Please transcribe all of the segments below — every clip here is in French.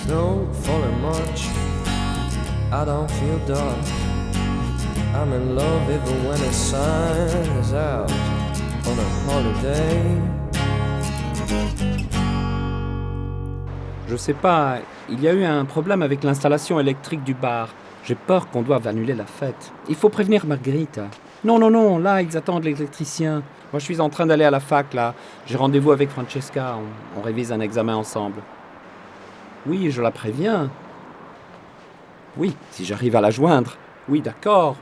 snow falling much. I don't feel dark. I'm in love even when the sun is out on a holiday. Je sais pas, il y a eu un problème avec l'installation électrique du bar. J'ai peur qu'on doive annuler la fête. Il faut prévenir Margherita. Non, là, ils attendent l'électricien. Moi, je suis en train d'aller à la fac, là. J'ai rendez-vous avec Francesca. On révise un examen ensemble. Oui, je la préviens. Oui, si j'arrive à la joindre. Oui, d'accord.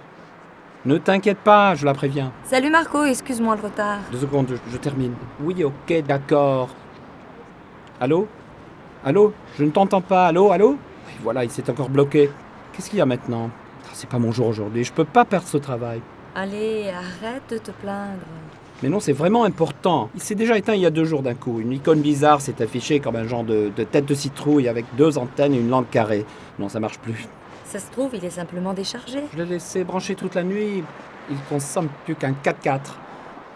Ne t'inquiète pas, je la préviens. Salut Marco, excuse-moi le retard. 2 secondes, je termine. Oui, ok, d'accord. Allô ? Allô ? Je ne t'entends pas. Allô ? Oui, voilà, il s'est encore bloqué. Qu'est-ce qu'il y a maintenant ? C'est pas mon jour aujourd'hui, je peux pas perdre ce travail. Allez, arrête de te plaindre. Mais non, c'est vraiment important. Il s'est déjà éteint il y a 2 jours d'un coup. Une icône bizarre s'est affichée comme un genre de tête de citrouille avec 2 antennes et une lampe carrée. Non, ça marche plus. Ça se trouve, il est simplement déchargé. Je l'ai laissé brancher toute la nuit. Il consomme plus qu'un 4x4.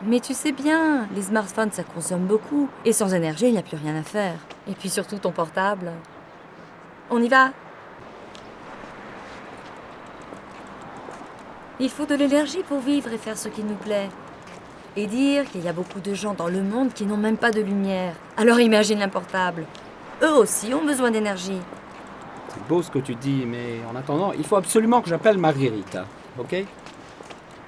Mais tu sais bien, les smartphones, ça consomme beaucoup. Et sans énergie, il n'y a plus rien à faire. Et puis surtout ton portable. On y va ? Il faut de l'énergie pour vivre et faire ce qui nous plaît. Et dire qu'il y a beaucoup de gens dans le monde qui n'ont même pas de lumière. Alors imagine un portable. Eux aussi ont besoin d'énergie. C'est beau ce que tu dis, mais en attendant, il faut absolument que j'appelle Margherita, ok ?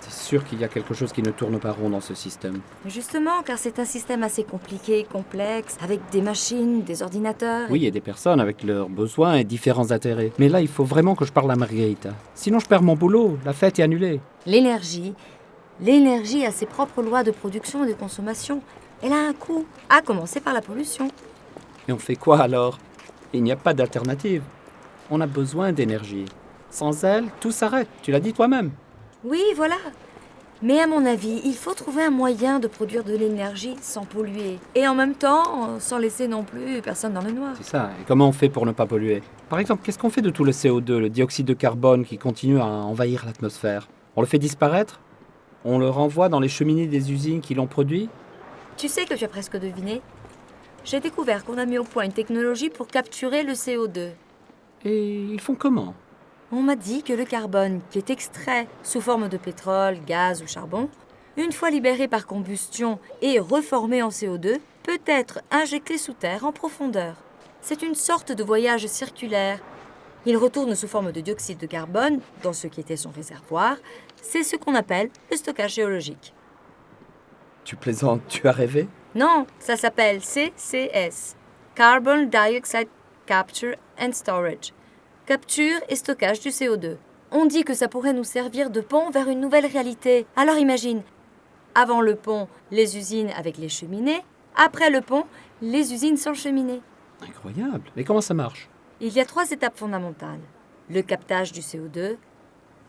C'est sûr qu'il y a quelque chose qui ne tourne pas rond dans ce système. Justement, car c'est un système assez compliqué, complexe, avec des machines, des ordinateurs... Oui, et des personnes avec leurs besoins et différents intérêts. Mais là, il faut vraiment que je parle à Margherita. Sinon, je perds mon boulot, la fête est annulée. L'énergie a ses propres lois de production et de consommation. Elle a un coût, à commencer par la pollution. Et on fait quoi alors ? Il n'y a pas d'alternative. On a besoin d'énergie. Sans elle, tout s'arrête, tu l'as dit toi-même. Oui, voilà. Mais à mon avis, il faut trouver un moyen de produire de l'énergie sans polluer. Et en même temps, sans laisser non plus personne dans le noir. C'est ça, et comment on fait pour ne pas polluer ? Par exemple, qu'est-ce qu'on fait de tout le CO2, le dioxyde de carbone qui continue à envahir l'atmosphère ? On le fait disparaître ? On le renvoie dans les cheminées des usines qui l'ont produit ? Tu sais que tu as presque deviné ? J'ai découvert qu'on a mis au point une technologie pour capturer le CO2. Et ils font comment ? On m'a dit que le carbone, qui est extrait sous forme de pétrole, gaz ou charbon, une fois libéré par combustion et reformé en CO2, peut être injecté sous terre en profondeur. C'est une sorte de voyage circulaire. Il retourne sous forme de dioxyde de carbone dans ce qui était son réservoir. C'est ce qu'on appelle le stockage géologique. Tu plaisantes, tu as rêvé ? Non, ça s'appelle CCS, Carbon Dioxide Capture and Storage. Capture et stockage du CO2. On dit que ça pourrait nous servir de pont vers une nouvelle réalité. Alors imagine, avant le pont, les usines avec les cheminées. Après le pont, les usines sans cheminée. Incroyable. Mais comment ça marche ? Il y a 3 étapes fondamentales. Le captage du CO2,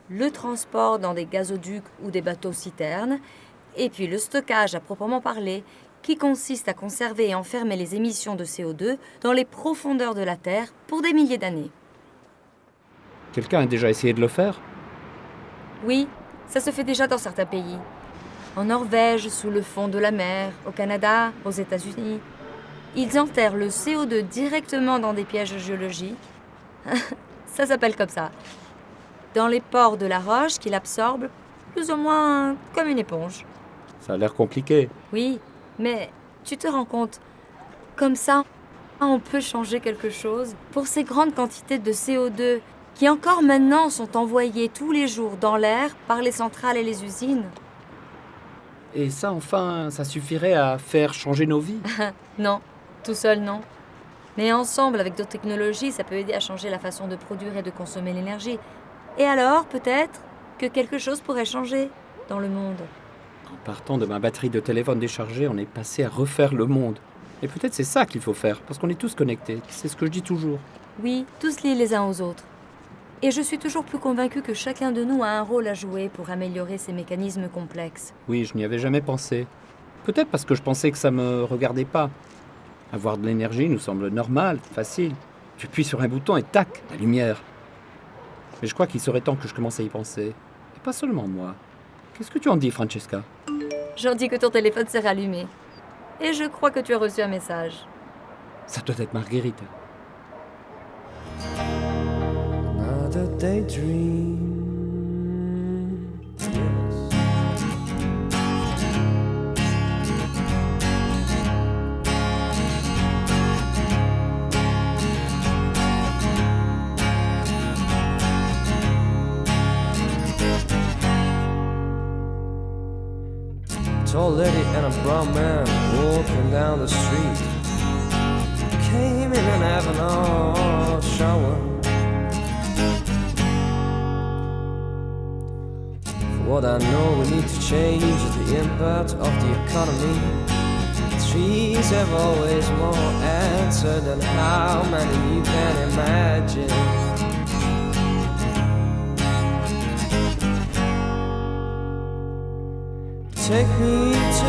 le transport dans des gazoducs ou des bateaux-citernes, et puis le stockage à proprement parler, qui consiste à conserver et enfermer les émissions de CO2 dans les profondeurs de la Terre pour des milliers d'années. Quelqu'un a déjà essayé de le faire ? Oui, ça se fait déjà dans certains pays. En Norvège, sous le fond de la mer, au Canada, aux États-Unis. Ils enterrent le CO2 directement dans des pièges géologiques. Ça s'appelle comme ça. Dans les pores de la roche qu'ils absorbent, plus ou moins comme une éponge. Ça a l'air compliqué. Oui, mais tu te rends compte, comme ça, on peut changer quelque chose pour ces grandes quantités de CO2 qui encore maintenant sont envoyées tous les jours dans l'air par les centrales et les usines. Et ça, enfin, ça suffirait à faire changer nos vies ? Non, tout seul non. Mais ensemble, avec d'autres technologies, ça peut aider à changer la façon de produire et de consommer l'énergie. Et alors, peut-être que quelque chose pourrait changer dans le monde. En partant de ma batterie de téléphone déchargée, on est passé à refaire le monde. Et peut-être c'est ça qu'il faut faire, parce qu'on est tous connectés. C'est ce que je dis toujours. Oui, tous liés les uns aux autres. Et je suis toujours plus convaincue que chacun de nous a un rôle à jouer pour améliorer ces mécanismes complexes. Oui, je n'y avais jamais pensé. Peut-être parce que je pensais que ça me regardait pas. Avoir de l'énergie nous semble normal, facile. Tu appuies sur un bouton et tac, la lumière. Mais je crois qu'il serait temps que je commence à y penser. Et pas seulement moi. Qu'est-ce que tu en dis, Francesca ? J'en dis que ton téléphone s'est rallumé. Et je crois que tu as reçu un message. Ça doit être Margherita. a daydream. Yes. Tall lady and a brown man walking down the street. Came in and having a shower. For what I know, we need to change the impact of the economy. Trees have always more answer than how many you can imagine. Take me to